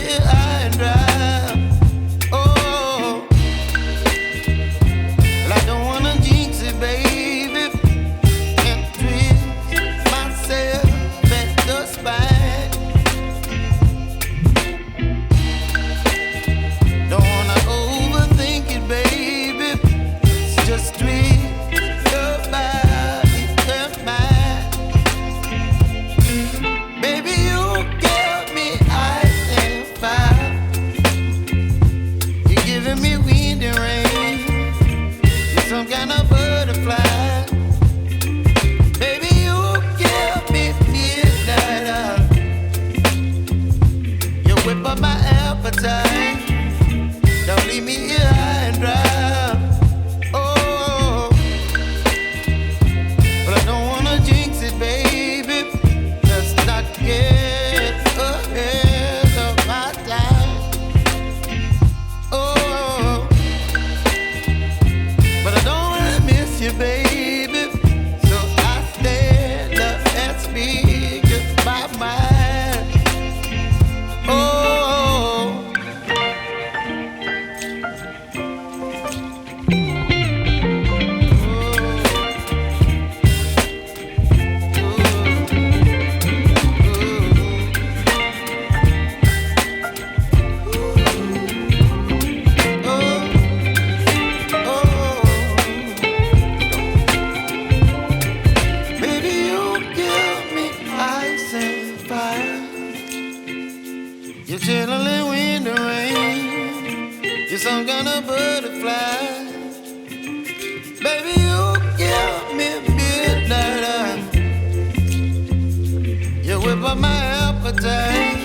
here high and dry. Oh, well, I don't wanna jinx it, baby, and twist myself at the spine. Don't wanna overthink it, baby. It's just twist your body and mine. Baby, you give me ice and fire. You're giving me wind and rain. You're some kind of butterfly. Baby, you give me midnight. You whip up my appetite. Don't leave me here high and dry. Oh, but I don't wanna jinx it, baby. Let's not get ahead of my time. Oh, but I don't wanna miss you, baby. So I stand up and speak my mind. Oh. Baby, you give me ice and fire. You're chilling wind and rain. You're some kind of butterfly. Baby, you give me midnight. You whip up my appetite.